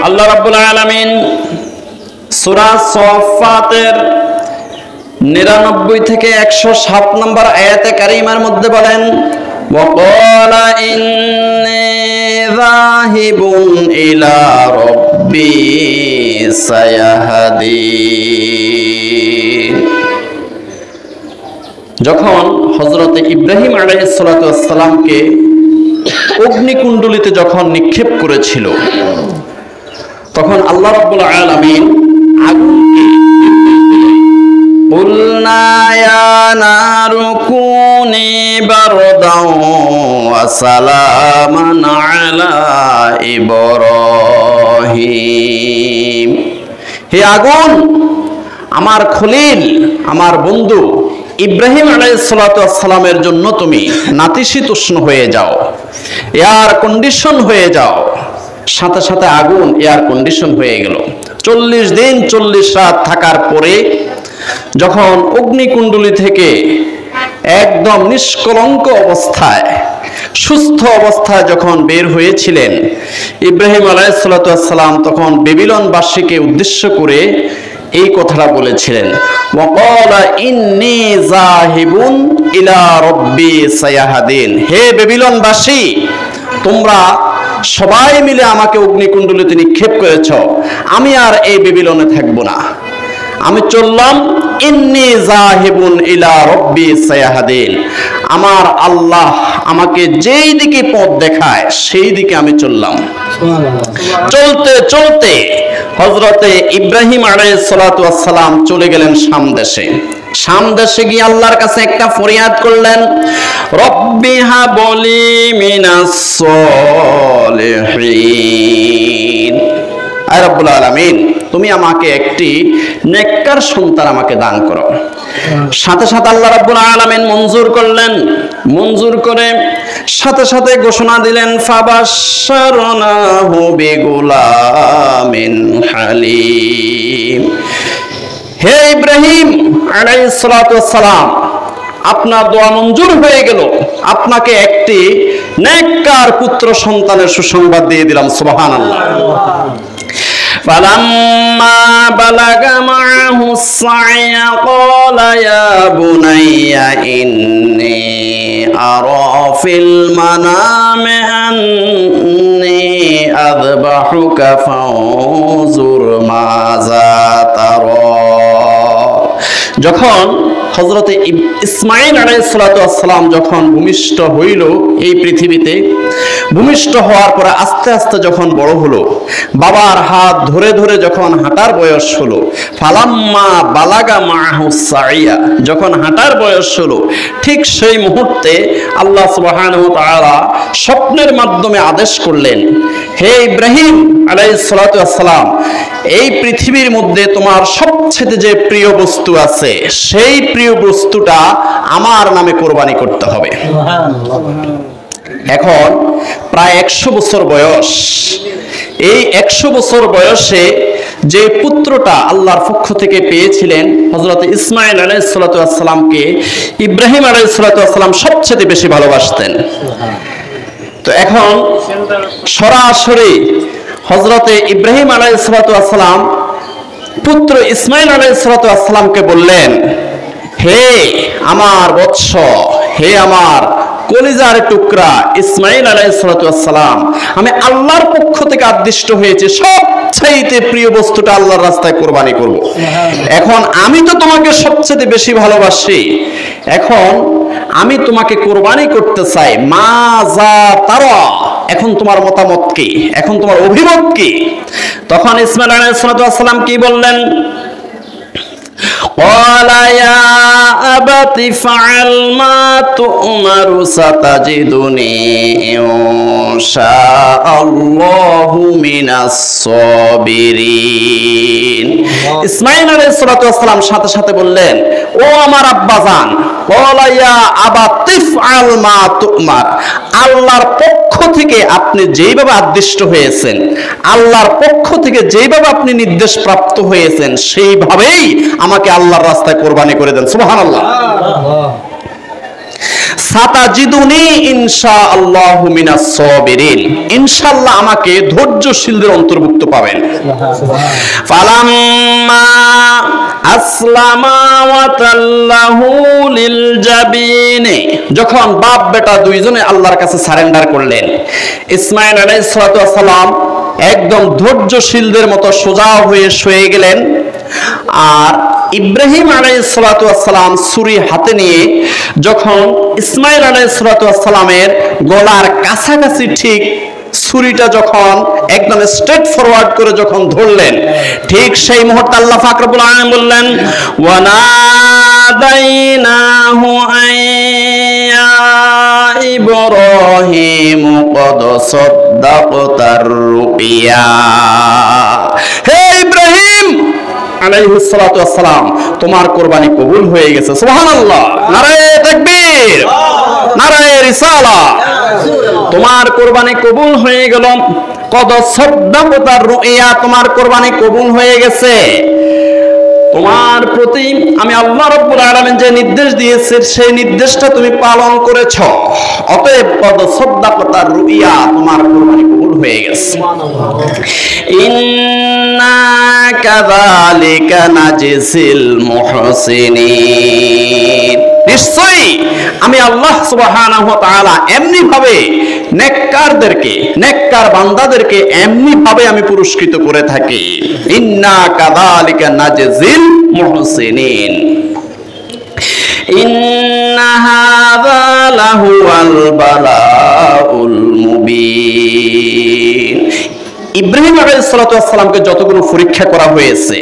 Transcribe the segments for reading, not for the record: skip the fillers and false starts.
আল্লাহ রাব্বুল আলামিন সূরা সাফফাতের 99 থেকে 107 নম্বর আয়াতে কারিমার মধ্যে বলেন, ওয়াকালা ইন্নী যাহিবুন ইলা রাব্বি সায়াহদিন। যখন হযরতে ইব্রাহিম আলাইহিস সালাতু ওয়াস সালামকে অগ্নিকুণ্ডলিতে যখন নিক্ষেপ করেছিল, তখন আল্লাহ রাব্বুল আলামিন আগুনকে কুলনা ইয়া নারু কুনি বারদাও ওয়া সালামান আলা ইব্রাহিম, হে আগুন, আমার খলিল, আমার বন্ধু ইব্রাহিম আলাইহিস সালাতু ওয়াস সালামের জন্য তুমি নাতিশীতোষ্ণ হয়ে যাও, এয়ার কন্ডিশন হয়ে যাও। সাথে সাথে আগুন এয়ার কন্ডিশন হয়ে গেল। 40 দিন 40 রাত থাকার পরে যখন অগ্নিকুণ্ডলী থেকে একদম নিষ্কলঙ্ক অবস্থায়, সুস্থ অবস্থায় যখন বের হয়েছিলেন, ইব্রাহিম আলাইহিস সালাতু ওয়াস সালাম তখন বেবিলনবাসীকে উদ্দেশ্য করে এই কথাটা বলেছিলেন, ওয়াকালা ইন্নী যাহিবুন ইলা রাব্বি সায়াহদিন, হে বেবিলনবাসী, তোমরা সবাই মিলে আমাকে অগ্নিকুণ্ডলিতে নিক্ষেপ করেছ, আমি আর এই বেবিলনে থাকবো না, আমি চললাম ইন্নী যাহিবুন ইলা রাব্বি সায়াহদিন, আমার আল্লাহ আমাকে যেই দিকে পথ দেখায় সেই দিকে আমি চললাম। চলতে চলতে হযরতে ইব্রাহিম আলাইহিস সালাতু ওয়াস সালাম চলে গেলেন শাম দেশে। শাম দেশে গিয়ে আল্লাহর কাছে একটা ফরিয়াদ করলেন, রব্বি হাবলি মিনাস সলিহিন, আয় রব্বুল আলামিন, তুমি আমাকে একটি নেককার সন্তান আমাকে দান করো। সাথে সাথে আল্লাহ রাব্বুল আলামিন মঞ্জুর করলেন। মঞ্জুর করে সাথে সাথে ঘোষণা দিলেন, ফাবাশশারনাহু বিগুলামিন হালিম, হে ইব্রাহিম আলাইহিস সালাতু ওয়াস সালাম, আপনার দোয়া মঞ্জুর হয়ে গেল, আপনাকে একটি নেককার পুত্র সন্তানের সুসংবাদ দিয়ে দিলাম। সুবহানাল্লাহ। فلما بلغ معه السعي قال يا بني إني أرى في المنام أني أذبحك فانظر ماذا ترى। যখন হযরতে ইসমাঈল আলাইহিস সালাতু ওয়াস সালাম যখন ভূমিষ্ঠ হইল এই পৃথিবীতে, ভূমিষ্ঠ হওয়ার পরে আস্তে আস্তে যখন বড় হলো, বাবার হাত ধরে ধরে যখন হাঁটার বয়স হলো, ফালাম্মা বালাগা মাহু সাইয়া, যখন হাঁটার বয়স হলো, ঠিক সেই মুহূর্তে আল্লাহ সুবহানাহু ওয়া তাআলা স্বপ্নের মাধ্যমে আদেশ করলেন, হে ইব্রাহিম আলাইহিস সালাতু ওয়াস সালাম, এই পৃথিবীর মধ্যে তোমার সবচেয়ে যে প্রিয় বস্তু আছে, সেই প্রিয় বস্তুটা আমার নামে কোরবানি করতে হবে। এখন প্রায় 100 বছর বয়স, এই 100 বছর বয়সে যে পুত্রটা আল্লাহর পক্ষ থেকে পেয়েছিলেন হযরত ইসমাঈল আলাইহিস সালাতু ওয়াস সালামকে, ইব্রাহিম আলাইহিস সালাতু ওয়াস সালাম সবচেয়ে বেশি ভালোবাসতেন। তো এখন সরাসরি হযরতে ইব্রাহিম আলাইহিস সালাতু ওয়াস সালাম পুত্র ইসমাঈল আলাইহিস সালাতু ওয়াস সালামকে বললেন, হে আমার বৎস, হে আমার কলিজার টুকরা ইসমাঈল আলাইহিস সালাতু ওয়াস সালাম, আমি আল্লাহর পক্ষ থেকে আদিষ্ট হয়েছে সবচেয়ে প্রিয় বস্তুটা আল্লাহর রাস্তায় কোরবানি করব। এখন আমি তো তোমাকে সবচেয়ে বেশি ভালোবাসি, এখন আমি তোমাকে কোরবানি করতে চাই, মাজা তারা, এখন তোমার মতামত কি, এখন তোমার অভিমত কি? তখন ইসমাঈল আলাইহিস সালাতু ওয়াস সালাম কি বললেন? قال يا أبت فعل ما تؤمر ستجدني إن شاء الله من الصابرين। ইসমাঈল আলাইহিস সালাতু ওয়াস সালাম সাথে সাথে বললেন, ও আমার আব্বাজান, قال يا أبت فعل ما تؤمر, আল্লাহর পক্ষ থেকে আপনি যেইভাবে আদিষ্ট হয়েছেন, আল্লাহর পক্ষ থেকে যেইভাবে আপনি নির্দেশ প্রাপ্ত হয়েছেন, সেইভাবেই আমাকে আল্লাহর রাস্তায় কোরবানি করে দেন। সুবহানাল্লাহ। সাতাজিদুনি ইনশাআল্লাহু মিনাস সাবিরিন, ইনশাআল্লাহ আমাকে ধৈর্যশীলদের অন্তর্ভুক্ত পাবেন। ফালাম্মা আসলামা ওয়া তাল্লাহু লিল জাবিনে, যখন বাপ বেটা দুইজনে আল্লাহর কাছে সারেন্ডার করলেন, ইসমাঈল আলাইহিস সালাতু ওয়াস সালাম একদম ধৈর্যশীলদের মতো সোজা হয়ে শুয়ে গেলেন। আর ইব্রাহিম আলাইহিস সালাতু ওয়াস সালাম ছুরি হাতে নিয়ে যখন ইসমাঈল আলাইহিস সালাতু ওয়াস সালামের গলার কাছাকাছি ঠিক ছুরিটা যখন একদম স্ট্রেট ফরওয়ার্ড করে যখন ধরলেন, ঠিক সেই মুহূর্তে আল্লাহ পাক রব্বুল আলামিন বললেন, ওয়া নাদাইনাহু আইয়া ইব্রাহিম ক্বাদ সাদ্দাকতার রুইয়া, হে ইব্রাহিম আলাইহিস সালাতু ওয়াস সালাম, তোমার কুরবানি কবুল হয়ে গেছে। সুবহানাল্লাহ, নারায়ে তাকবীর, নারায়ে রিসালাহ। তোমার কুরবানি কবুল হয়ে গেল। কদ সাদ্দাকতার রুইয়া, তোমার কুরবানি কবুল হয়ে গেছে। তোমার প্রতি আমি আল্লাহ রাব্বুল আলামিন যে নির্দেশ দিয়েছে সেই নির্দেশটা তুমি পালন করেছো, অতএব কদ সাদ্দাকতার রুইয়া, তোমার কুরবানি কবুল হয়ে গেছে। ইন্না কাযালিকা নাজিসিল মুহসিনিন, নিশ্চয়ই আমি আল্লাহ সুবহানাহু ওয়া তাআলা এমনি ভাবে নেককারদেরকে, নেককার বান্দাদেরকে এমনি ভাবে আমি পুরস্কৃত করে থাকি। ইন্না কাযালিকা নাজিল মুহসিনিন, ইন্না হাযা লাহুয়াল বালাউল মুবিন। ইব্রাহিম আলাইহিস সালাতু ওয়াস সালামকে যতগুলো পরীক্ষা করা হয়েছে,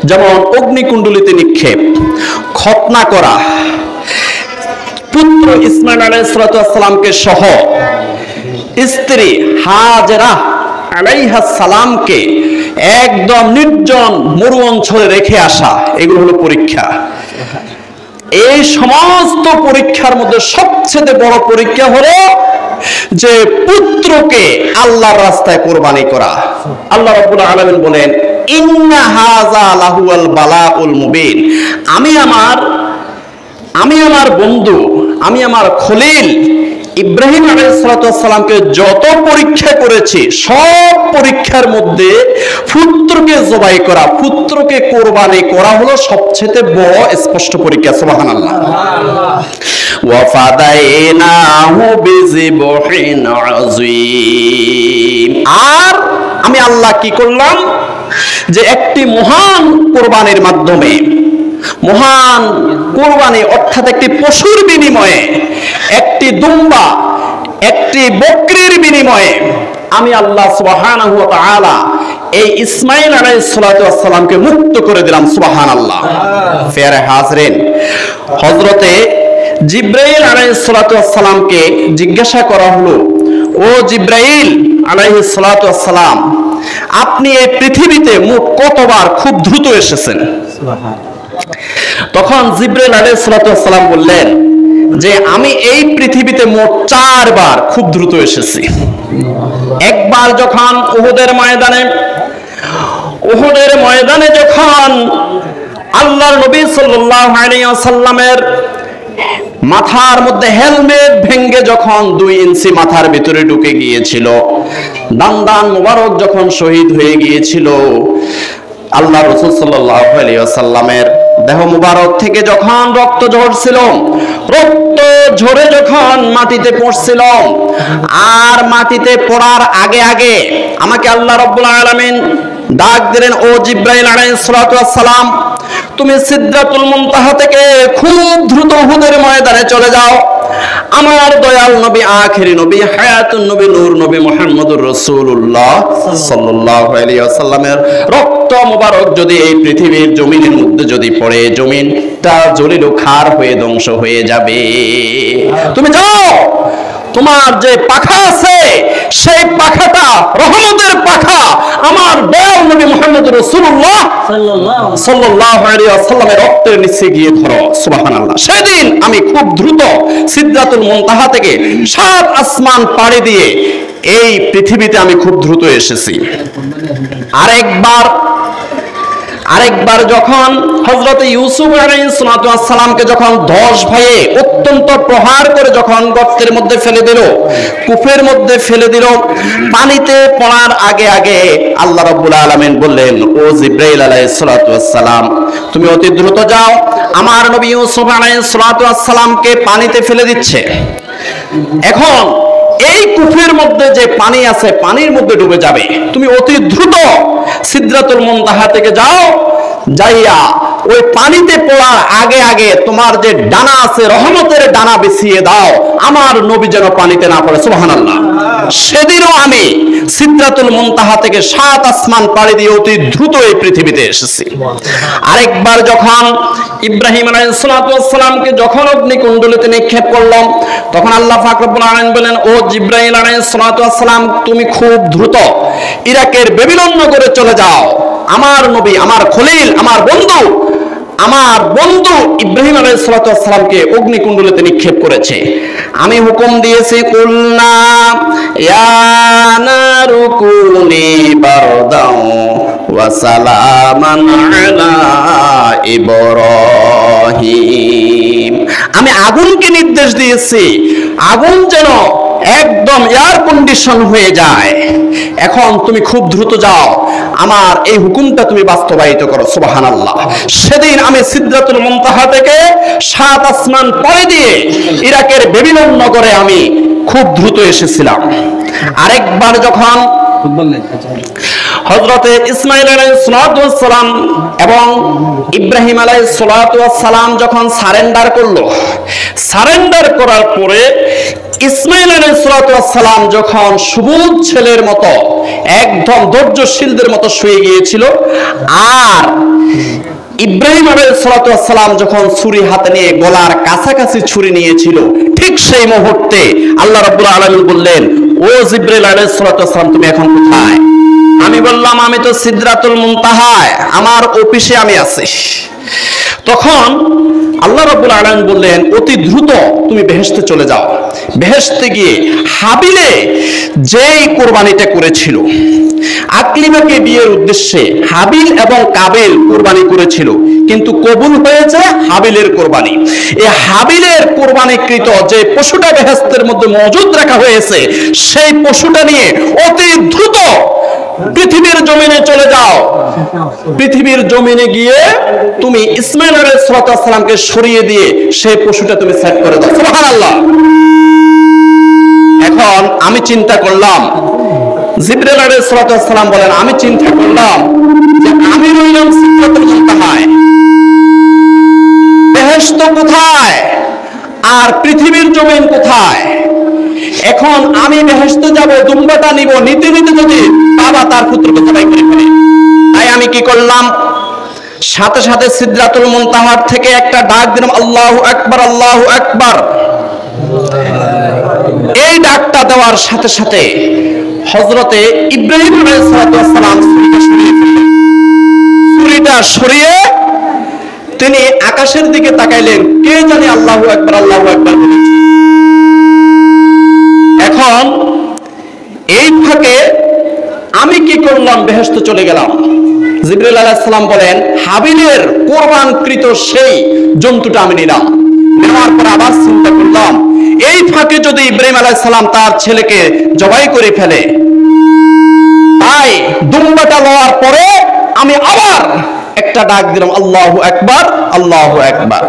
যেমন অগ্নিকুণ্ডলিতে নিক্ষেপ, খতনা করা, পুত্র ইসমাঈল আলাইহিস সালাতু ওয়াস সালামকে সহ স্ত্রী হাজেরা আলাইহাস সালামকে একদম নির্জন মরু অঞ্চলে রেখে আসা, এগুলো হলো পরীক্ষা। এই সমস্ত পরীক্ষার মধ্যে সবচেয়ে বড় পরীক্ষা হলো যে পুত্রকে আল্লাহর রাস্তায় কোরবানি করা। আল্লাহ রাব্বুল আলামিন বলেন, ইন্না হাযা লাহুয়াল বালাউল মুবিন, আমি আমার বন্ধু, আমি আমার খলিল ইব্রাহিম আলাইহিস সালাতু ওয়াস সালামকে যত পরীক্ষা করেছি, সব পরীক্ষার মধ্যে পুত্রকে জবাই করা, পুত্রকে কোরবানি করা হলো সবচেয়ে বড় স্পষ্ট পরীক্ষা। সুবহানাল্লাহ। ওয়া ফাদাইনাহু বিযিবহিন আযীম, আর আমি আল্লাহ কি করলাম যে একটি মহান কোরবানির মাধ্যমে, মহান কোরবানি অর্থাৎ একটি পশুর বিনিময়ে, একটি দুম্বা, একটি বকরির বিনিময়ে আমি আল্লাহ সুবহানাহু ওয়া তাআলা এই ইসমাঈল আলাইহিস সালাতু ওয়াস সালামকে মুক্ত করে দিলাম। সুবহানাল্লাহ। ফেরে হাজরিন, হযরতে জিবরাইল আলাইহিস সালাতু ওয়াস সালামকে জিজ্ঞাসা করা হলো, ও জিবরাইল আলাইহিস সালাতু ওয়াস সালাম, আপনি এই পৃথিবীতে মোট কতবার খুব দ্রুত এসেছেন? তখন জিবরাইল আলাইহিস সালাতু ওয়াস সালাম বললেন যে আমি এই পৃথিবীতে মোট 4 বার খুব দ্রুত এসেছি। একবার যখন উহুদের ময়দানে যখন আল্লাহর নবী সাল্লাল্লাহু আলাইহি ওয়াসাল্লামের মাথার মধ্যে হেলমেট ভেঙে যখন 2 ইঞ্চি মাথার ভিতরে ঢুকে গিয়েছিল, দান মুবারক যখন শহীদ হয়ে গিয়েছিল, আল্লাহ রাসূল সাল্লাল্লাহু আলাইহি ওয়াসাল্লামের দেহ মুবারক থেকে যখন রক্ত ঝরছিল, রক্ত ঝরে যখন মাটিতে পড়ছিল, আর মাটিতে পড়ার আগে আগে আমাকে আল্লাহ রাব্বুল আলামিন ডাক দিলেন, ও জিবরাইল আলাইহিস সালাতু ওয়াস সালাম, তুমি সিদরাতুল মুনতাহা থেকে খুব দ্রুত উহুদের ময়দানে চলে যাও। আমার দয়াল নবী, আখেরি নবী, হায়াতুন নবী, নূর নবী মুহাম্মদুর রাসূলুল্লাহ সাল্লাল্লাহু আলাইহি ওয়াসাল্লামের রক্ত মুবারক যদি এই পৃথিবীর জমিনের মধ্যে যদি পড়ে, জমিনটা জ্বলিল খার হয়ে ধ্বংস হয়ে যাবে। তুমি যাও, তোমার যে পাখা আছে সেই পাখাটা রহমতের পাখা আমার দয়াল নবী মুহাম্মদুর রাসূলুল্লাহ সাল্লাল্লাহু আলাইহি ওয়াসাল্লামের রক্তের নিচে গিয়ে ধরো। সুবহানাল্লাহ। সেদিন আমি খুব দ্রুত সিদরাতুল মুনতাহা থেকে 7 আসমান পাড়ি দিয়ে এই আরেকবার যখন হযরত ইউসুফ আলাইহিস সালামকে যখন 10 ভাইয়ে অত্যন্ত প্রহার করে যখন গর্তের মধ্যে ফেলে দিল, কূপের মধ্যে ফেলে দিল, পানিতে পড়ার আগে আগে আল্লাহ রাব্বুল আলামিন বললেন, ও জিবরাইল আলাইহিস সালাম, তুমি অতি দ্রুত যাও, আমার নবী ইউসুফ আলাইহিস সালামকে পানিতে ফেলে দিচ্ছে। এখন এই কূপের মধ্যে যে পানি আছে, পানির মধ্যে ডুবে যাবে, তুমি অতি দ্রুত সিদরাতুল মুনতাহা থেকে যাও, যাইয়া ওই পানিতে পড়ার আগে আগে তোমার যে ডানা আছে, রহমতের ডানা বিছিয়ে দাও, আমার নবী যেন পানিতে না পড়ে। সুবহানাল্লাহ। সেদিনও আমি সিদরাতুল মুনতাহা থেকে 7 আসমান পাড়ি দিয়ে অতি দ্রুত এই পৃথিবীতে এসেছি। আরেকবার যখন ইব্রাহিম আলাইহিস সালামকে যখন অগ্নিকুণ্ডলিতে নিক্ষেপ করলাম, তখন আল্লাহ পাক রব্বুল আলামিন বলেন, ও জিবরাইল আলাইহিস সালাম, তুমি খুব দ্রুত ইরাকের বেবিলন নগরে চলে যাও, আমার নবী, আমার খলিল, আমার বন্ধু ইব্রাহিম আলাইহিস সালামকে অগ্নিকুণ্ডলিতে নিক্ষেপ করেছে। আমি হুকুম দিয়েছি, কুলনা ইয়া নারু কুনি বারদাও ওয়া সালামান আলা ইব্রাহিম। আমি আগুনকে নির্দেশ দিয়েছি, আগুন যেন একদম এয়ার কন্ডিশন হয়ে যায়। এখন তুমি খুব দ্রুত যাও, আমার এই হুকুমটা তুমি বাস্তবায়িত করো। সুবহানাল্লাহ। সেদিন আমি সিদরাতুল মুনতাহা থেকে 7 আসমান পাড়ি দিয়ে ইরাকের বেবিলন নগরে আমি খুব দ্রুত এসেছিলাম। আরেকবার যখন হযরতে ইসমাঈল আলাইহিস সালাম এবং ইব্রাহিম আলাইহিস সালাম যখন সারেন্ডার করলো, সারেন্ডার করার পরে ইসমাঈল আলাইহিস সালাম যখন সবুজ ছেলের মতো একদম ধৈর্যশীলদের মতো শুয়ে গিয়েছিল, আর ইব্রাহিম আলাইহিস সালাম যখন ছুরি হাতে নিয়ে গলার কাছাকাছি ছুরি নিয়েছিল, ঠিক সেই মুহূর্তে আল্লাহ রাব্বুল আলামিন বললেন, ও জিবরাইল আলাইহিস সালাম, তুমি এখন কোথায়? আমি বললাম, আমি তো সিদরাতুল মুনতাহায়, আমার অফিসে আমি আছি। তখন আল্লাহ রাব্বুল আলামিন বললেন, অতি দ্রুত তুমি বেহেশতে চলে যাও। বেহেশতে গিয়ে হাবিলে যেই কোরবানিটা করেছিল, আকলিমাকে বিয়ের উদ্দেশ্যে হাবিল এবং কাবিল কোরবানি করেছিল, কিন্তু কবুল হয়েছে হাবিলের কোরবানি। এই হাবিলের কোরবানিকৃত যে পশুটা বেহেশতের মধ্যে মজুদ রাখা হয়েছে, সেই পশুটা নিয়ে অতি দ্রুত পৃথিবীর জমিনে চলে যাও। পৃথিবীর জমিনে গিয়ে তুমি ইসমাঈল আলাইহিস সালামকে সরিয়ে দিয়ে সেই পশুটা তুমি সেট করে দাও। সুবহানাল্লাহ। এখন আমি চিন্তা করলাম, জিবরাইল আলাইহিস সালাম বলেন, আমি চিন্তা করলাম যে আমি রইলাম সিদরাতুল মুনতাহায়, বেহেশত কোথায় আর পৃথিবীর জমিন কোথায়? এখন আমি বেহেশতে যাব, দুম্বাটা নিব, নিতে নিতে যদি বাবা তার পুত্রকে জবাই করে ফেলে। তাই আমি কি করলাম, সাথে সাথে সিদরাতুল মুনতাহার থেকে একটা ডাক দিলাম, আল্লাহু আকবার, আল্লাহু আকবার। এই ডাকটা দেওয়ার সাথে সাথে হযরতে ইব্রাহিম আলাইহিস সালাম ছুরিটা সরিয়ে তিনি আকাশের দিকে তাকাইলেন, কে জানি আল্লাহু আকবার, আল্লাহু আকবার বলেছে। এখন এই ফাঁকে আমি কি করলাম, বেহেশতে চলে গেলাম। জিবরাইল আলাইহিস সালাম বলেন, হাবিলের কোরবানকৃত সেই জন্তুটা আমি নিলাম। নেওয়ার পর আবার চিন্তা করলাম, এই ফাঁকে যদি ইব্রাহিম আলাইহিস সালাম তার ছেলেকে জবাই করে ফেলে, তাই দুম্বাটা লওয়ার পরে আমি আবার একটা ডাক দিলাম, আল্লাহু আকবার, আল্লাহু আকবার।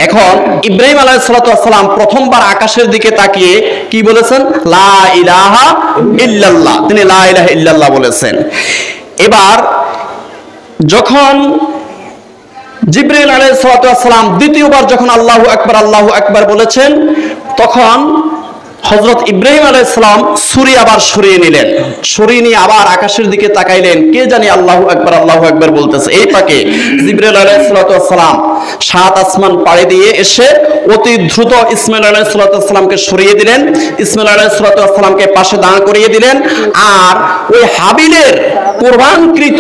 এখন ইব্রাহিম আলাইহিস সালাম প্রথমবার আকাশের দিকে তাকিয়ে কি বলেছেন? লা ইলাহা ইল্লাল্লাহ। তিনি লা ইলাহা ইল্লাল্লাহ বলেছেন। এবার যখন জিবরাইল আলাইহিস সালাম দ্বিতীয়বার যখন আল্লাহু আকবার, আল্লাহু আকবার বলেছেন, তখন হযরত ইব্রাহিম আলাইহিস সালাম ছুরি আবার সরিয়ে নিলেন। সরিয়ে নিয়ে আবার আকাশের দিকে তাকাইলেন, কে জানি আল্লাহু আকবার, আল্লাহু আকবার বলতেছে। এই ফাঁকে জিবরাইল আলাইহিস সালাম 7 আসমান পাড়ি দিয়ে এসে অতি দ্রুত ইসমাঈল আলাইহিস সালামকে সরিয়ে দিলেন, ইসমাঈল আলাইহিস সালামকে পাশে দাঁড় করিয়ে দিলেন, আর ওই হাবিলের কোরবানকৃত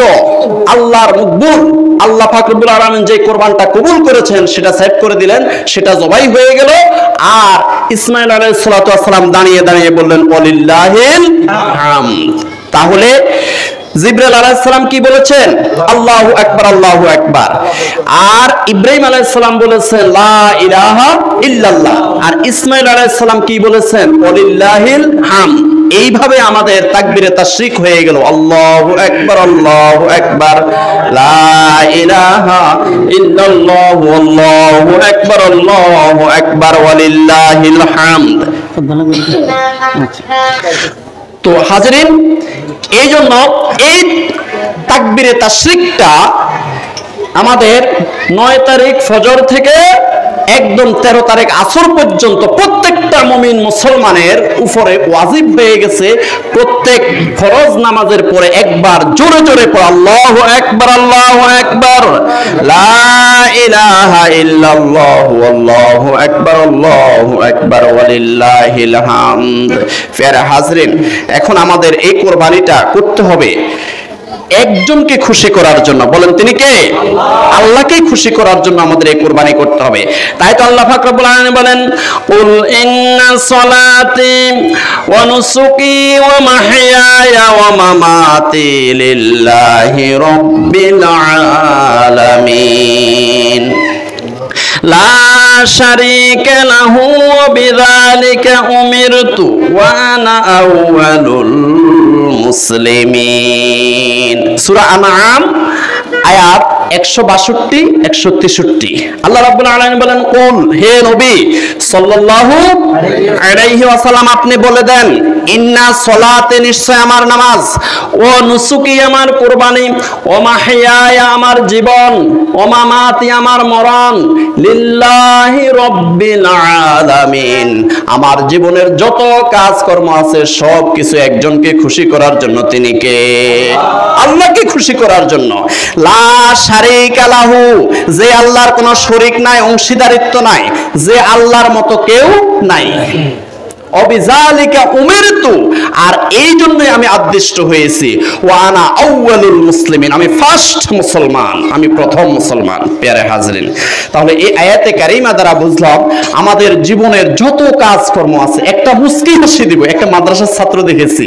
আল্লাহর মকবুল, আল্লাহ পাক রব্বুল আলামিন যে কোরবানটা কবুল করেছেন সেটা সেট করে দিলেন, সেটা জবাই হয়ে গেল। আর ইসমাঈল আলাইহিস সালাম দাঁড়িয়ে দাঁড়িয়ে বললেন, ওয়ালিল্লাহিল হামদ। তাহলে জিবরাইল আলাইহিস সালাম কি বলেছেন? আল্লাহু আকবার, আল্লাহু আকবার। আর ইব্রাহিম আলাইহিস সালাম বলেছেন লা ইলাহা ইল্লাল্লাহ। আর ইসমাঈল আলাইহিস সালাম কি বলেছেন? ওয়ালিল্লাহিল হামদ। এইভাবে আমাদের তাকবীরে তাশরিক হয়ে গেল আল্লাহু আকবার, আল্লাহু আকবার, লা ইলাহা ইল্লাল্লাহু, আল্লাহু আকবার, আল্লাহু আকবার, ওয়ালিল্লাহিল হামদ। তো হাজরিন, এই জন্য এই তাকবীরে তাশরিকটা আমাদের 9 তারিখ ফজর থেকে একদম 13 তারিখ আসর পর্যন্ত প্রত্যেকটা মুমিন মুসলমানের উপরে ওয়াজিব হয়ে গেছে। প্রত্যেক ফরজ নামাজের পরে একবার জোরে জোরে পড়া আল্লাহু আকবার, আল্লাহু আকবার, লা ইলাহা ইল্লাল্লাহু, আল্লাহু আকবার, আল্লাহু আকবার, ওয়ালিল্লাহিল হামদ। প্রিয় হাজরিন, এখন আমাদের এই কুরবানিটা করতে হবে একজনকে খুশি করার জন্য। বলেন তিনি কে? আল্লাহকে খুশি করার জন্য আমাদের এই কুরবানি করতে হবে। তাই তো আল্লাহ পাক রব্বুল আলামিন বলেন কুল ইন্না সলাতি ওয়া নুসুকি ওয়া মাহইয়ায়া ওয়া মামাতি লিল্লাহি রাব্বিল আলামিন লা শারীকা লাহু ওয়া বিযালিকা উমিরতু ওয়া আনা আউয়ালুল মুসলিমিন। সূরা আনআম আয়াত 162 163। আল্লাহ রাব্বুল আলামিন বলেন কুল, হে নবী সাল্লাল্লাহু আলাইহি ওয়াসাল্লাম আপনি বলে দেন, ইন্না সলাতে নিশ্চয় আমার নামাজ, ও নুসুকি আমার কুরবানি, ও মাহইয়ায়া আমার জীবন, ও মামাতি আমার মরণ, লিল্লাহি রাব্বিল আলামিন আমার জীবনের যত কাজকর্ম আছে সব কিছু একজনকে খুশি করার জন্য। তিনি কে? আল্লাহকে খুশি করার জন্য। লা শারীকা লাহু, যে আল্লাহর কোনো শরীক নাই, অংশীদারিত্ব নাই, যে আল্লাহর মতো কেউ নাই। অবিজালিকা উমিরতু, আর এই জন্যই আমি আদিষ্ট হয়েছি। ওয়া আনা আউয়ালুল মুসলিমিন, আমি ফার্স্ট মুসলমান, আমি প্রথম মুসলমান। প্যারে হাজরিন, তাহলে এই আয়াতে কারিমা দ্বারা বুঝলাম আমাদের জীবনের যত কাজকর্ম আছে একটা মুস্কি হাসি দিব। একটা মাদ্রাসার ছাত্র দেখেছি,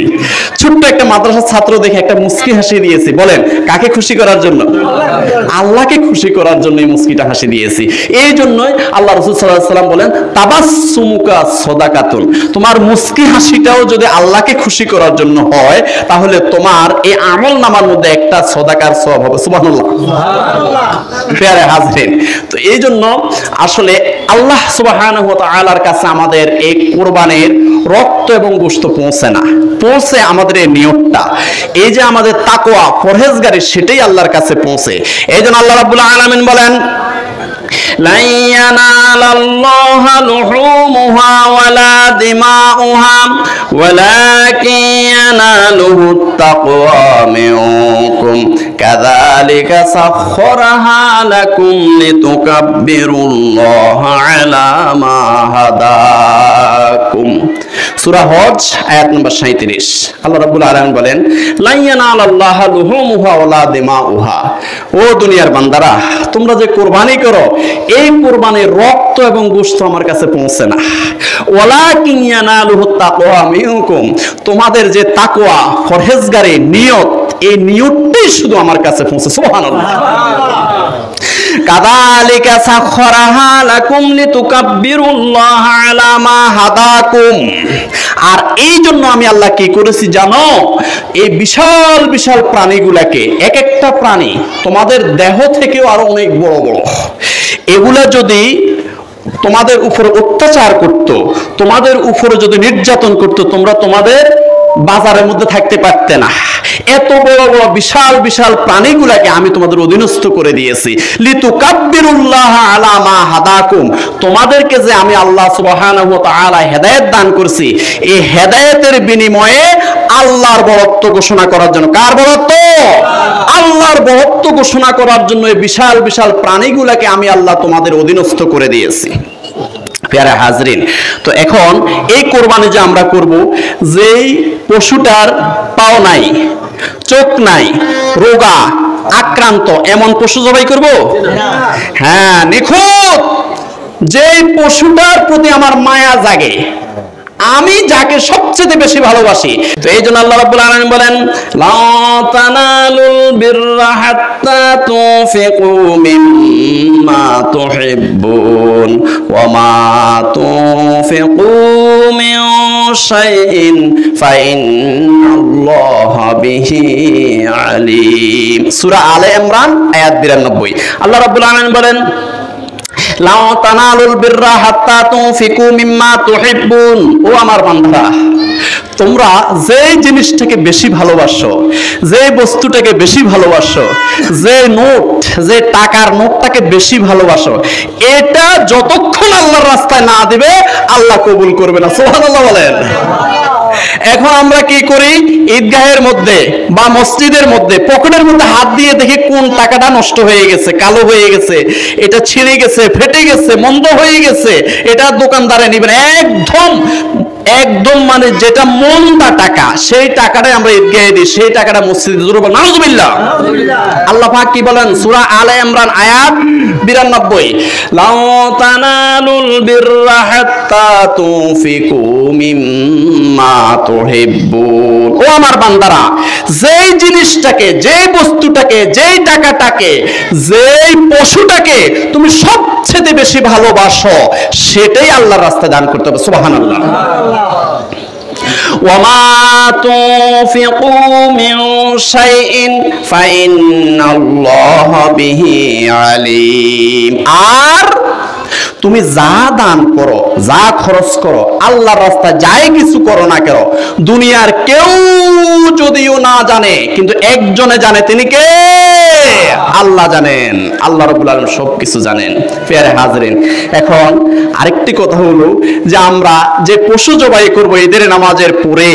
ছোট্ট একটা মাদ্রাসার ছাত্র দেখে একটা মুস্কি হাসি দিয়েছি। বলেন কাকে খুশি করার জন্য? আল্লাহকে খুশি করার জন্য এই মুস্কিটা হাসি দিয়েছি। এই জন্যই আল্লাহ রাসূল সাল্লাল্লাহু আলাইহি ওয়াসাল্লাম বলেন তাবাসসুমুকা সাদাকাতুন, তোমার মুস্কি হাসিটাও যদি আল্লাহকে খুশি করার জন্য হয় তাহলে তোমার এই আমল নামার মধ্যে একটা সদাকার সওয়াব হবে। সুবহানাল্লাহ, সুবহানাল্লাহ। প্রিয় হাজরিন, তো এই জন্য আসলে আল্লাহ সুবহানাহু ওয়া তাআলার কাছে আমাদের এই কুরবানির রক্ত এবং গোশত পৌঁছে না, পৌঁছে আমাদের এই নিয়তটা, এই যে আমাদের তাকওয়া পরহেজগারি, সেটাই আল্লাহর কাছে পৌঁছে। এই জন্য আল্লাহ রাব্বুল আলামিন বলেন লা ইয়ানালাল্লাহু লুহুমুহা ওয়ালা দিমাউহা ওয়ালাকিন ইয়ানালুহুত তাকওয়া মিনকুম কাযালিকা সাখখারাহা লাকুম লিতুকাব্বিরুল্লাহা আলা মা হাদাকুম। সূরা হজ আয়াত নম্বর 37। আল্লাহ রাব্বুল আলামিন বলেন লা ইয়ানালাল্লাহু লুহুমুহা ওয়ালা দিমাউহা, ও দুনিয়ার বান্দারা তোমরা যে কুরবানি করো এই কুরবানির রক্ত এবং গোশত আমার কাছে পৌঁছে না। ওয়ালাকিন ইয়ানালুহুত তাকওয়া মিনকুম, তোমাদের যে তাকওয়া পরহেজগারি নিয়ত, এই নিয়তটাই শুধু আমার কাছে পৌঁছে। সুবহানাল্লাহ। কাযালিকা সাখখারাহা লাকুম লিতুকাব্বিরুল্লাহা আলা মা হাদাকুম, আর এই জন্য আমি আল্লাহ কি করেছি জানো? এই বিশাল বিশাল প্রাণীগুলাকে, এক একটা প্রাণী তোমাদের দেহ থেকেও আরো অনেক বড় বড়, এগুলা যদি তোমাদের উপর অত্যাচার করত, তোমাদের উপরে যদি নির্যাতন করত, তোমরা তোমাদের বাজারের মধ্যে থাকতে পারতে না। এত বড় বড় বিশাল বিশাল প্রাণীগুলাকে আমি তোমাদের অধীনস্থ করে দিয়েছি। লিতুকাব্বিরুল্লাহ আলা মা হাদাকুম, তোমাদেরকে যে আমি আল্লাহ সুবহানাহু ওয়া তাআলা হেদায়েত দান করছি, এই হেদায়েতের বিনিময়ে আল্লাহর বরত্ব ঘোষণা করার জন্য। কার বরত্ব? আল্লাহর বরত্ব ঘোষণা করার জন্য এই বিশাল বিশাল প্রাণীগুলাকে আমি আল্লাহ তোমাদের অধীনস্থ করে দিয়েছি। প্রিয় হাজরিন, তো এখন এই কোরবানি যে আমরা করব, যেই পশুটার পাও নাই, চোখ নাই, রোগা, আক্রান্ত, এমন পশু জবাই করব? হ্যাঁ, নিখুঁত যেই পশুটার প্রতি আমার মায়া জাগে, আমি যাকে সব সবচেয়ে বেশি ভালোবাসি। তো এই জন্য আল্লাহ রাব্বুল আলামিন বলেন, লা তানালুল বিররা হাত্তা তুনফিকু মিম্মা তুহিব্বুন ওয়া মা তুনফিকু মিন শাইইন ফাইন্নাল্লাহা বিহি আলিম। সূরা আলে ইমরান আয়াত 92। আল্লাহ রাব্বুল আলামিন বলেন, লা তানালুল বিররা হাত্তা তুনফিকু মিম্মা তুহিব্বুন। ও আমার বান্দারা, তোমরা যে জিনিসটাকে বেশি ভালোবাসো, যে বস্তুটাকে বেশি ভালোবাসো, যে নোট, যে টাকার নোটটাকে বেশি ভালোবাসো, এটা যতক্ষণ আল্লাহর রাস্তায় না দিবে আল্লাহ কবুল করবে না। সুবহানাল্লাহ বলেন। এখন আমরা কি করি, ঈদগাহের মধ্যে বা মসজিদের মধ্যে পকেটের মধ্যে হাত দিয়ে দেখি কোন টাকাটা নষ্ট হয়ে গেছে, কালো হয়ে গেছে, এটা ছিঁড়ে গেছে, ফেটে গেছে, মন্দ হয়ে গেছে, এটা দোকানদারে নিবেন। একদম মানে যেটা মন্দা টাকা, সেই টাকাটাই আমরা ঈদগাহে দিই, সেই টাকাটা মসজিদে জোরে বলেন নাউযুবিল্লাহ। আল্লাহ পাক কি বলেন, সূরা আলে ইমরান আয়াত 92, লা তানালুল বিররা হাত্তা তুনফিকু মিম্মা তুহিব্বুন। ও আমার বান্দারা, যেই জিনিসটাকে, যেই বস্তুটাকে, যেই টাকাটাকে, যেই পশুটাকে তুমি সবচেয়ে বেশি ভালোবাসো, সেটাই আল্লাহর রাস্তায় দান করতে হবে। সুবহানাল্লাহ। وما تنفقوا من شيء فإن الله به عليم। আর তুমি যা দান করো, যা খরচ করো, আল্লাহর রাস্তায় যাই কিছু করো না কেন, দুনিয়ার কেউ যদিও না জানে, কিন্তু একজনে জানে, তিনি কে? আল্লাহ জানেন। আল্লাহ রাব্বুল আলামিন সবকিছু জানেন। প্রিয় হাজরিন, এখন আরেকটি কথা হলো যে আমরা যে পশু জবাই করব ঈদের নামাজের পরে,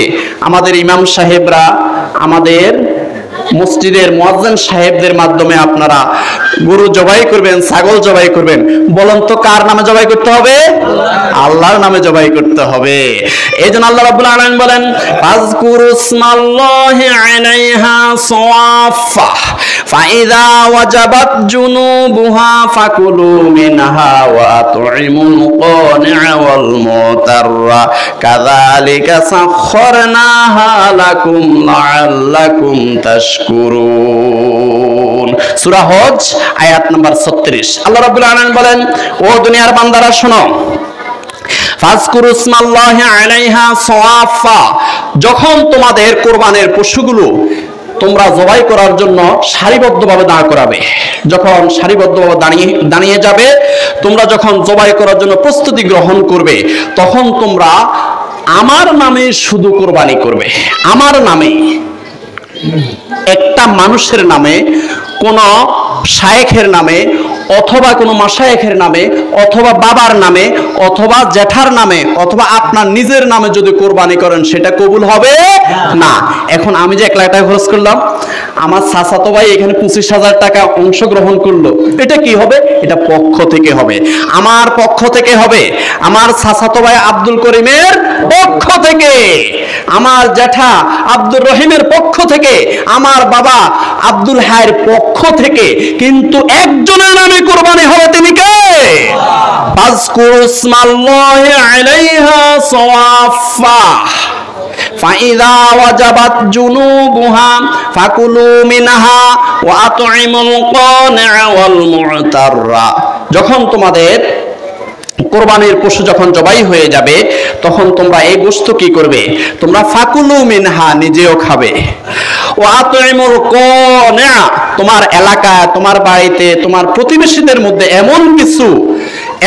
আমাদের ইমাম সাহেবরা, আমাদের মসজিদের মুয়াজ্জিন সাহেবদের মাধ্যমে আপনারা গরু জবাই করবেন, ছাগল জবাই করবেন। বলেন তো কার নামে জবাই করতে হবে? আল্লাহর নামে জবাই করতে হবে। এইজন্য আল্লাহ রাব্বুল আলামিন বলেন, ফাযকুরুসমাল্লাহি আলাইহা সাওয়াফা ফাইযা ওয়াজাবাত জুনুবুহা ফাকুলু মিনহা ওয়া আত'ইমুল কানি'a ওয়াল মুতাররা কাযালিকা সাখখারনাহা লাকুম লাআল্লাকুম তাশকুরুন। সূরা হজ আয়াত নাম্বার 36। আল্লাহ রাব্বুল আলামিন বলেন, ও দুনিয়ার বান্দারা শোনো, ফাযকুরুসমাল্লাহি আলাইহা সাওয়াফা, যখন তোমাদের কোরবানির পশুগুলো তোমরা জবাই করার জন্য সারিবদ্ধভাবে দাঁড় করাবে, যখন সারিবদ্ধভাবে দাঁড়িয়ে যাবে, তোমরা যখন জবাই করার জন্য প্রস্তুতি গ্রহণ করবে, তখন তোমরা আমার নামে শুধু কোরবানি করবে। আমার নামে, একটা মানুষের নামে, কোন শায়েখের নামে, অথবা কোনো মাশায়েখের নামে, অথবা বাবার নামে, অথবা জেঠার নামে, অথবা আপনার নিজের নামে যদি কোরবানি করেন, সেটা কবুল হবে না। এখন আমি যে 1 লাখ টাকা খরচ করলাম, আমার চাচাতো ভাই এখানে 25,000 টাকা অংশগ্রহণ করলো, এটা কি হবে? এটা পক্ষ থেকে হবে, আমার পক্ষ থেকে হবে, আমার চাচাতো ভাই আব্দুল করিমের পক্ষ থেকে, আমার জেঠা আব্দুর রহিমের পক্ষ থেকে, আমার বাবা আব্দুল হায়ের পক্ষ থেকে, কিন্তু একজনের নামে কোরবানি হবে, তিনি কে? ফাযকুরুসমাল্লাহি আলাইহা সাওয়াফা ফাইযা ওয়াজাবাত জুনুবুহা ফাকুলু মিনহা ওয়া আত'ইমুল কানি'a ওয়াল মু'তাররা। যখন তোমাদের কোরবানির পশু যখন জবাই হয়ে যাবে, তখন তোমরা এই গোশত কি করবে? তোমরা ফাকুলু মিনহা, নিজেও খাবে, ওয়া আত'ইমুল কানি'a, তোমার এলাকায়, তোমার বাড়িতে, তোমার প্রতিবেশীদের মধ্যে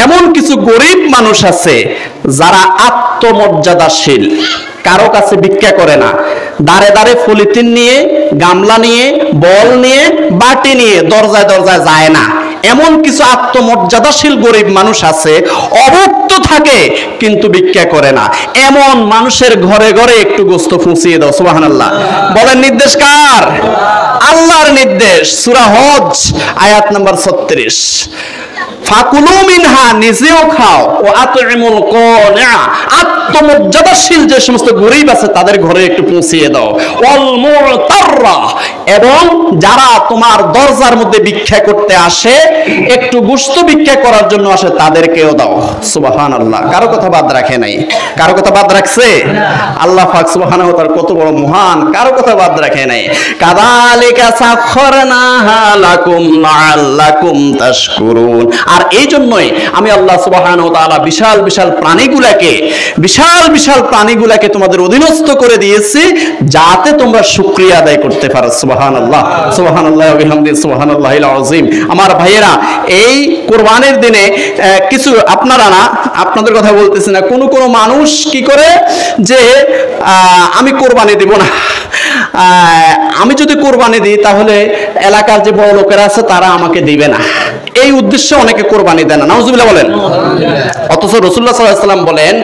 এমন কিছু গরিব মানুষ আছে যারা আত্মমর্যাদাশীল, কারো কাছে ভিক্ষা করে না, দাঁড়ে দাঁড়ে পলিথিন নিয়ে, গামলা নিয়ে, বল নিয়ে, বাটি নিয়ে দরজায় দরজায় যায় না। এমন কিছু আত্মমর্যাদাশীল গরিব মানুষ আছে, অভুক্ত থাকে কিন্তু ভিক্ষা করে না। এমন মানুষের ঘরে ঘরে একটু গোশত পৌঁছিয়ে দাও। সুবহানাল্লাহ বলেন। নির্দেশ কার? আল্লাহর নির্দেশ। সূরা হজ আয়াত নাম্বার 36। ফাকুলু মিনহা, নিজেও খাও, ও আতইমুল কানিআ, আত্মমর্যাদাশীল যে সমস্ত গরীব আছে তাদের ঘরে একটু পৌঁছিয়ে দাও, ওয়াল মুতাররা, এবং যারা তোমার দরজার মধ্যে ভিক্ষা করতে আসে, একটু গোশত ভিক্ষা করার জন্য আসে, তাদেরকেও দাও। সুবহানাল্লাহ। কারো কথা বাদ রাখে নাই? কারো কথা বাদ রাখছে? আল্লাহ পাক সুবহানাহু ওয়া তাআলা কত বড় মহান, কারো কথা বাদ রাখে নাই। কাযালিকা সাখখারনাহা লাকুম লাআল্লাকুম তাশকুরুন। আর এই জন্যই আমি আল্লাহ সুবহানাহু ওয়া তাআলা বিশাল বিশাল প্রাণীগুলাকে তোমাদের অধীনস্থ করে দিয়েছি, যাতে তোমরা শুকরিয়া আদায় করতে পারো। সুবহানাল্লাহ, সুবহানাল্লাহ ওয়া বিহামদিহি, সুবহানাল্লাহিল আযীম। আমার ভাইয়েরা, এই কোরবানির দিনে কিছু আপনারা না, আপনাদের কথা বলতেছি না, কোন মানুষ কি করে যে আমি কোরবানি দেব না, আমি যদি কোরবানি দিই তাহলে এলাকার যে বড় লোকেরা আছে তারা আমাকে দিবে না, এই উদ্দেশ্যে অনেকে কোরবানি দেয় না। নাউজুবিল্লাহ বলেন। অথচ রাসূলুল্লাহ সাল্লাল্লাহু আলাইহি ওয়াসাল্লাম বলেন,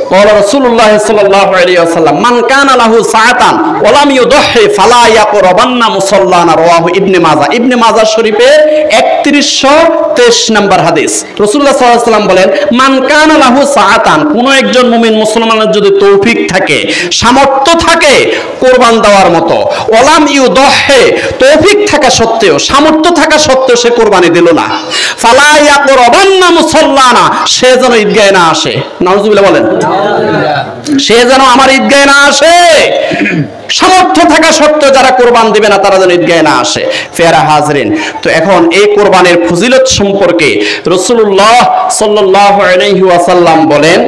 ক্বালা রাসূলুল্লাহ সাল্লাল্লাহু আলাইহি ওয়াসাল্লাম, মান কানা লাহু সাআতান ওয়া লাম ইউদহি ফালা ইয়াকরাবান্না মুসাল্লানা, রাওয়াহু ইবনে মাজাহ। ইবনে মাজাহ শরীফের 3123 নম্বর হাদিস। রাসূলুল্লাহ সাল্লাল্লাহু আলাইহি ওয়াসাল্লাম বলেন, মান কানা লাহু সাআতান, কোন একজন মুমিন মুসলমানের যদি তৌফিক থাকে, সামর্থ্য থাকে কোরবান দেওয়ার মতো, ওয়া লাম ইউদহি, তৌফিক থাকা সত্ত্বেও, সামর্থ্য থাকা সত্ত্বেও সে কোরবানি দিল না, ফালা ইয়াকরাবান্না মুসাল্লানা, সে যেন ঈদগাহে না আসে। নাউজুবিল্লাহ বলেন। সে যেন আমার ঈদগাহে না আসে। সামর্থ্য থাকা সত্ত্বেও যারা কোরবান দিবে না তারা যেন ঈদগাহে না আসে। ফেরা হাজরিন, তো এখন এই কোরবানের ফজিলত সম্পর্কে রাসূলুল্লাহ সাল্লাল্লাহু আলাইহি ওয়াসাল্লাম বলেন,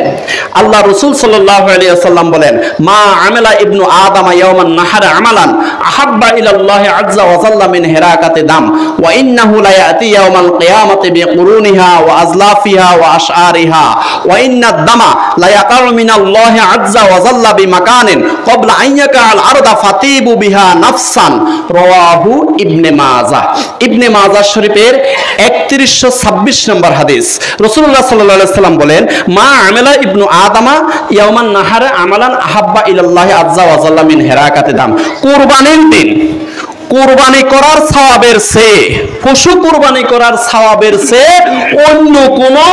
আল্লাহ রাসূল সাল্লাল্লাহু আলাইহি ওয়াসাল্লাম বলেন, মা আমিলা ইবনু আদম ইয়াওমান নাহার আমালান আহাব্বা ইলাল্লাহি আযজা ওয়া জাল্লা মিন হিরাকাতি দাম, ওয়া ইন্নাহু লা ইয়াতি ইয়াওমাল কিয়ামাতি বিকুরুনিহা ওয়া আজলাফিহা ওয়া আশআরিহা, ওয়া ইন্নাদ দামা লা ইয়াকাউ মিনাল্লাহি আযজা ওয়া জাল্লা বিমাকানিন ক্বাবলা আন ইয়াকাল আরদা ফাতিবু বিহা নাফসান, রাওয়াহু ইবনে মাজাহ। ইবনে মাজাহ শরীফের 3126 নম্বর হাদিস। রাসূলুল্লাহ সাল্লাল্লাহু আলাইহি ওয়াসাল্লাম বলেন, মা আমিলা ইবনু আদমা ইয়াওমান নাহারে আমালান আহাব্বা ইলাল্লাহি আযজা ওয়া জাল্লা মিন হিরাকাতি দাম। কুরবানির দিন কুরবানি করার সওয়াবের চেয়ে, পশু কুরবানি করার সওয়াবের চেয়ে অন্য কোনো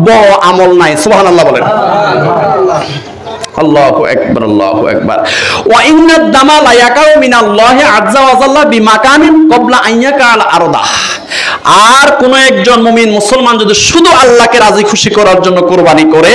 বড় আমল নাই। সুবহানাল্লাহ বলেন। আল্লাহু আকবার, আল্লাহু আকবার। ওয়া ইন্নাদ দামা লা ইয়াকাউ মিনাল্লাহি আযজা ওয়া জাল্লা বিমাকানিন ক্বাবলা আন ইয়াকাল আরদা। আর কোন একজন মুমিন মুসলমান যদি শুধু আল্লাহকে রাজি খুশি করার জন্য কোরবানি করে,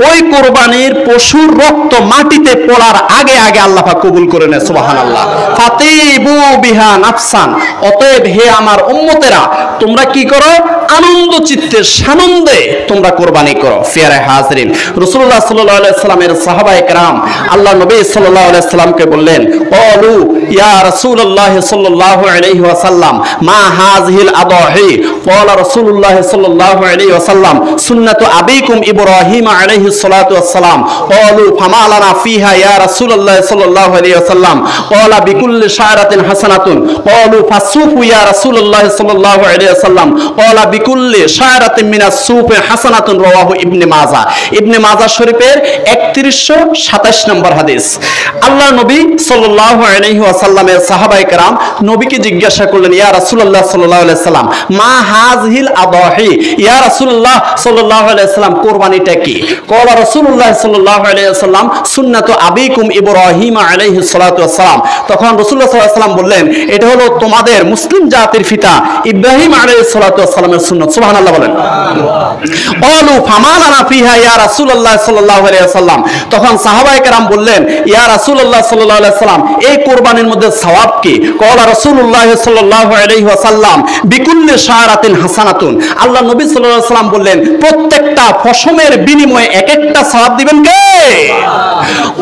ওই কোরবানির পশুর রক্ত মাটিতে পড়ার আগে আগে আল্লাহ পাক কবুল করে নেয়। সুবহানাল্লাহ। ফাতিবু বিহা নাফসান, অতএব হে আমার উম্মতেরা, তোমরা কি করো? আনন্দ চিত্তে, সানন্দে তোমরা কোরবানি করো। ফিয়ারে হাজরিন, রাসূলুল্লাহ সাল্লাল্লাহু আলাইহি ওয়াসাল্লামের সাহাবায়ে কেরাম আল্লাহ নবী সাল্লাল্লাহু আলাইহি ওয়াসাল্লামকে বললেন, ক্বালু ইয়া রাসূলুল্লাহ সাল্লাল্লাহু আলাইহি ওয়াসাল্লাম মা হাযিহিল আদাহি, ক্বালা রাসূলুল্লাহ সাল্লাল্লাহু আলাইহি ওয়াসাল্লাম সুন্নাতু আবিকুম ইব্রাহিম আলাইহিস সালাতু ওয়াসসালাম। ক্বালু ফামা লানা ফিহা ইয়া রাসূলুল্লাহ সাল্লাল্লাহু আলাইহি ওয়াসাল্লাম, ক্বালা বিকুল্লি শারাতিন হাসানাতুন। ক্বালু ফাসুফু ইয়া রাসূলুল্লাহ সাল্লাল্লাহু আলাইহি ওয়াসাল্লাম, ক্বালা বিকুল্লি শারাতিন মিনাস সুফি হাসানাতুন, রাওয়াহু ইবনে মাজাহ। ইবনে মাজাহ শরীফের 3127 নম্বর হাদিস। আল্লাহ নবী সাল্লাল্লাহু আলাইহি ওয়াসাল্লামের সাহাবায়ে কেরাম নবীকে জিজ্ঞাসা করলেন, ইয়া রাসূলুল্লাহ সাল্লাল্লাহু আলাইহি ওয়াসাল্লাম মা হাযিহিল আদাহি, ইয়া রাসূলুল্লাহ সাল্লাল্লাহু আলাইহি ওয়াসাল্লাম কুরবানিটা কি? ক্বালা রাসূলুল্লাহ সাল্লাল্লাহু আলাইহি ওয়াসাল্লাম সুন্নাতু আবিকুম ইব্রাহিম আলাইহিস সালাতু ওয়াসসালাম। তখন রাসূলুল্লাহ সাল্লাল্লাহু আলাইহি ওয়াসাল্লাম বললেন, এটা হলো তোমাদের মুসলিম জাতির পিতা ইব্রাহিম আলাইহিস সালাতু ওয়াসসালামের সুন্নাত। সুবহানাল্লাহ বলেন। ক্বালু ফামা লানা ফিহা ইয়া রাসূলুল্লাহ সাল্লাল্লাহু আলাইহি ওয়াসাল্লাম। তখন সাহাবায়ে কেরাম বললেন, ইয়া রাসূলুল্লাহ সাল্লাল্লাহু আলাইহি ওয়াসাল্লাম, এই কুরবানির মধ্যে সওয়াব কি? ক্বালা রাসূলুল্লাহ সাল্লাল্লাহু আলাইহি ওয়াসাল্লাম বিকুল্লি শারাতিন হাসানাতুন। আল্লাহ নবী সাল্লাল্লাহু আলাইহি ওয়াসাল্লাম বললেন, প্রত্যেকটা পশমের বিনিময়ে এক একটা সওয়াব দিবেন কে?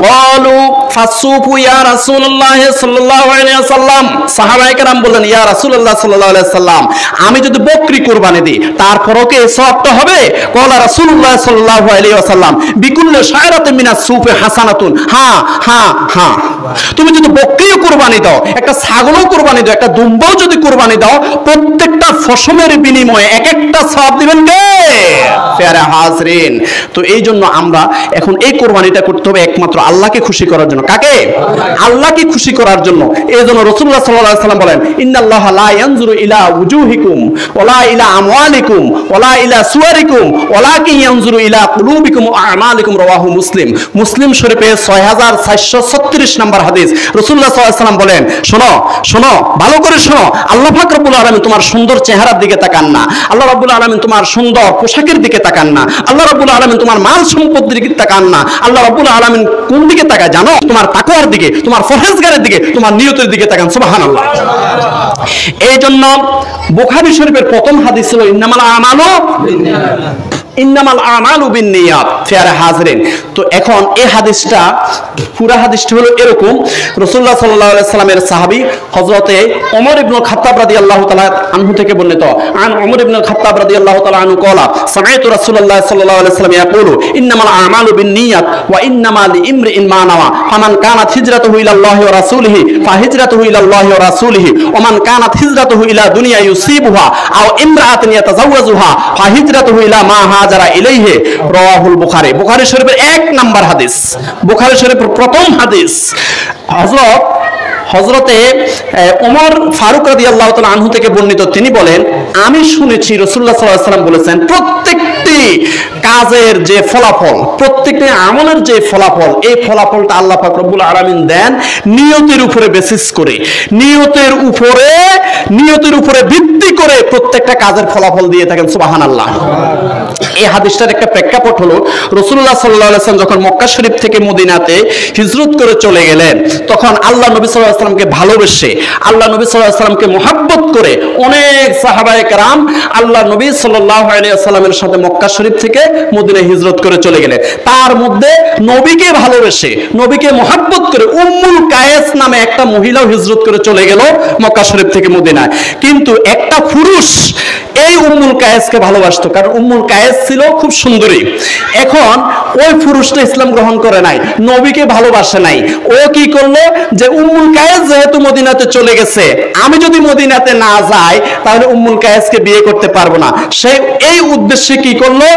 ক্বালু ফাসুফু ইয়া রাসূলুল্লাহ সাল্লাল্লাহু আলাইহি ওয়াসাল্লাম। সাহাবায়ে কেরাম বললেন, ইয়া রাসূলুল্লাহ সাল্লাল্লাহু আলাইহি ওয়াসাল্লাম, আমি যদি বকরি কুরবানি দিই তারপরও কি এই সওয়াবটা হবে? ক্বালা রাসূলুল্লাহ সাল্লাল্লাহু আলাইহি ওয়াসাল্লাম বিকুল্লি শারাতিন মিনাস সুফি হাসানাতুন। হ্যাঁ হ্যাঁ হ্যাঁ, তুমি যদি বকরিও কুরবানি দাও, একটা ছাগলও কুরবানি দাও, একটা দুম্বাও যদি কুরবানি দাও, প্রত্যেকটা একটা ফসমের বিনিময়ে এক একটা সওয়াব দিবেন কে? প্যারা হাজরিন, তো এই জন্য আমরা এখন এই কোরবানিটা করতে হবে একমাত্র আল্লাহকে খুশি করার জন্য। কাকে? আল্লাহকে খুশি করার জন্য। এই জন্য রাসূলুল্লাহ সাল্লাল্লাহু আলাইহি ওয়াসাল্লাম বলেন, ইন্নাল্লাহা লা ইয়ানজুরু ইলা উজুহিকুম ওয়ালা ইলা আমওয়ালিকুম ওয়ালা ইলা সুওয়ারিকুম ওয়ালাকিন ইয়ানজুরু ইলা কুলুবিকুম ওয়া আমালিকুম, রাওয়াহু মুসলিম। মুসলিম শরীফে 6436 নম্বর হাদিস। রাসূলুল্লাহ সাল্লাল্লাহু আলাইহি ওয়াসাল্লাম বলেন, শোনো শোনো, ভালো করে শোনো, আল্লাহ পাক রব্বুল আলামিন তোমার সুন্দর চেহারার দিকে তাকান না, আল্লাহ রাব্বুল আলামিন তোমার সুন্দর পোশাকের দিকে তাকান না, আল্লাহ রাব্বুল আলামিন তোমার মাল সম্পদের দিকে তাকান না, আল্লাহ রাব্বুল আলামিন কোন দিকে তাকায় জানো? তোমার তাকওয়ার দিকে, তোমার পরহেজগারের দিকে, তোমার নিয়তের দিকে তাকান। সুবহানাল্লাহ। এই জন্য বুখারী শরীফের প্রথম হাদিস ছিল ইন্নামাল আমালু বিন্নিয়াত। প্যারা হাজরিন, তো এখন এই হাদিসটা, পুরা হাদিসটা হলো এরকম। রাসূলুল্লাহ সাল্লাল্লাহু আলাইহি সাল্লামের সাহাবী হযরতে ওমর ইবনে খাত্তাব রাদিয়াল্লাহু তাআলা আনহু থেকে বর্ণিত, আন ওমর ইবনে খাত্তাব রাদিয়াল্লাহু তাআলা আনহু ক্বালা সামি'তু রাসূলুল্লাহ সাল্লাল্লাহু আলাইহি সাল্লাম ইয়াকুলু ইন্নামাল আমালু বিন্নিয়াত ওয়া ইন্নামা লিইমরিইন মা নাওয়া ফামান কানাত হিজরাতুহু ইলাল্লাহি ওয়া রাসূলিহি ফাহিজরাতুহু ইলাল্লাহি ওয়া রাসূলিহি ওয়া মান কানাত হিজরাতুহু ইলা দুনিয়া ইউসিবুহা আও ইমরাআতিন ইয়াতাযাওয়াজুহা ফাহিজরাতুহু ইলা মা হাজারা ইলাইহি, রাওয়াহুল বুখারী। বুখারী শরীফের 1 নাম্বার হাদিস, বুখারী শরীফের প্রথম হাদিস। হযরতে ওমর ফারুক রাদিয়াল্লাহু তাআলা আনহু থেকে বর্ণিত, তিনি বলেন, আমি শুনেছি রাসূলুল্লাহ সাল্লাল্লাহু আলাইহি ওয়াসাল্লাম বলেছেন, প্রত্যেকটি কাজের যে ফলাফল, প্রত্যেকটি আমলের যে ফলাফল, এই ফলাফলটা আল্লাহ পাক রব্বুল আলামিন দেন নিয়তের উপরে বেসিস করে, নিয়তের উপরে ভিত্তি করে প্রত্যেকটা কাজের ফলাফল দিয়ে থাকেন। সুবহানাল্লাহ। এই হাদিসটার একটা প্রেক্ষাপট হলো, রাসূলুল্লাহ সাল্লাল্লাহু আলাইহি ওয়াসাল্লাম যখন মক্কা শরীফ থেকে মদিনাতে হিজরত করে চলে গেলেন, তখন আল্লাহ নবী সাল্লাল্লাহু আলাইহি ওয়াসাল্লামকে ভালোবেসে, আল্লাহ নবী সাল্লাল্লাহু আলাইহি ওয়াসাল্লামকে মুহাব্বত করে অনেক সাহাবায়ে কেরাম আল্লাহ নবী সাল্লাল্লাহু আলাইহি ওয়াসাল্লামের সাথে মক্কা শরীফ থেকে মদিনায় হিজরত করে চলে গেলেন। তার মধ্যে নবীকে ভালোবেসে, নবীকে মুহাব্বত করে উম্মুল কায়েস নামে একটা মহিলাও হিজরত করে চলে গেল মক্কা শরীফ থেকে মদিনায়। কিন্তু একটা পুরুষ এই উম্মুল কায়েসকে ভালোবাসতো, কারণ উম্মুল কায়েস ছিল খুব সুন্দরী। এখন ওই পুরুষটা ইসলাম গ্রহণ করে নাই, নবীকে ভালোবাসে নাই। ও কি করলো, যে উম্মুল কায়েস যেহেতু মদিনাতে চলে গেছে, আমি যদি মদিনাতে না যাই তাহলে উম্মুল কায়েসকে বিয়ে করতে পারবো না। সে এই উদ্দেশ্যে কি করলো,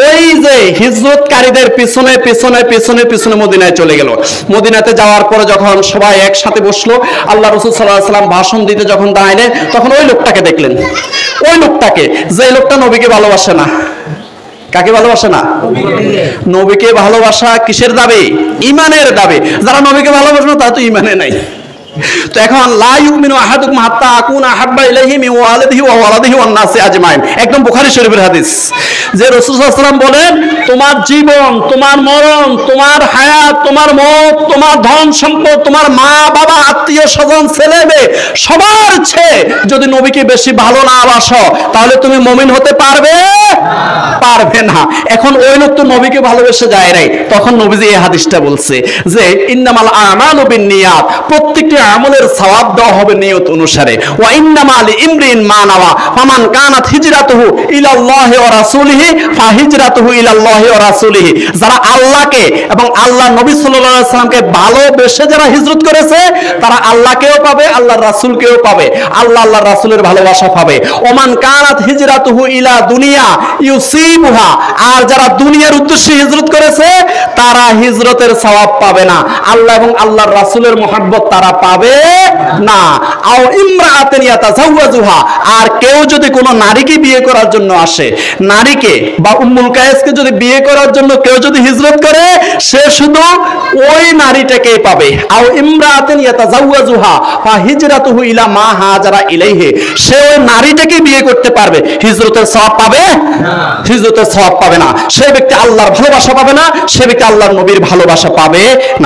ওই যে হিজরতকারীদের পিছনে পিছনে পিছনে পিছনে মদিনায় চলে গেল। মদিনাতে যাওয়ার পরে যখন সবাই একসাথে বসলো, আল্লাহ রাসূল সাল্লাল্লাহু আলাইহি ওয়াসাল্লাম ভাষণ দিতে যখন দাঁড়ালেন, তখন ওই লোকটাকে দেখলেন, ওই লোকটাকে, যে লোকটা নবীকে ভালোবাসে না। কাকে ভালোবাসে না? নবীকে ভালোবাসা কিসের দাবি? ঈমানের দাবি। যারা নবীকে ভালোবাসে না তারা তো ঈমানে নাই। তো এখন লা ইউমিনু আহাদুকুম হাত্তা আকুনা আহাব্বা ইলাইহি মিন ওয়ালিদিহি ওয়া ওয়ালাদিহি ওয়ান নাসি আজমাইন, একদম বুখারী শরীফের হাদিস। যে রাসূল সাল্লাল্লাহু আলাইহি ওয়াসাল্লাম বলেন, তোমার জীবন, তোমার মরণ, তোমার হায়াত, তোমার মওত, তোমার ধন সম্পদ, তোমার মা বাবা, আত্মীয় স্বজন, ছেলে মেয়ে, সবার চেয়ে যদি নবীকে বেশি ভালো না বাসো তাহলে তুমি মুমিন হতে পারবে না। এখন ওই লোক তো নবীকে ভালোবেসে যায় নাই, তখন নবীজি এই হাদিসটা বলছে যে ইন্নামাল আমালু বিন্নিয়াত, প্রত্যেকটি আমলের সওয়াব দেওয়া হবে নিয়ত অনুসারে। ওয়া ইন্নামা লিইমরিইন মা নাওয়া ফামান কানাত হিজরাতুহু ইলাল্লাহি ওয়া রাসূলিহি ফাহিজরাতুহু ইলাল্লাহি ওয়া রাসূলিহি, যারা আল্লাহকে এবং আল্লাহর নবী সাল্লাল্লাহু আলাইহি ওয়াসাল্লামকে ভালোবেসে যারা হিজরত করেছে, তারা আল্লাহকেও পাবে, আল্লাহর রাসূলকেও পাবে, আল্লাহ আল্লাহর রাসূলের ভালোবাসা পাবে। ওমান কানাত হিজরাতুহু ইলা দুনিয়া ইউসিবুহা, আর যারা দুনিয়ার উদ্দেশ্যে হিজরত করেছে তারা হিজরতের সওয়াব পাবে না, আল্লাহ এবং আল্লাহর রাসূলের মুহাব্বত তারা পাবে না। আও ইমরাআতিন ইয়াতাযাওয়াজুহা, আর কেউ যদি কোনো নারীকে বিয়ে করার জন্য আসে, নারীকে বা উম্মুল কায়েসকে যদি বিয়ে করার জন্য কেউ যদি হিজরত করে, সে শুধু ওই নারীটাকেই পাবে। আও ইমরাআতিন ইয়াতাযাওয়াজুহা ফাহিজরাতুহু ইলা মা হাজারা ইলাইহি, সে ওই নারীটাকে বিয়ে করতে পারবে, হিজরতের সওয়াব পাবে না, হিজরতের সওয়াব পাবে না। সে ব্যক্তি আল্লাহর ভালোবাসা পাবে না, সে ব্যক্তি আল্লাহর নবীর ভালোবাসা পাবে না।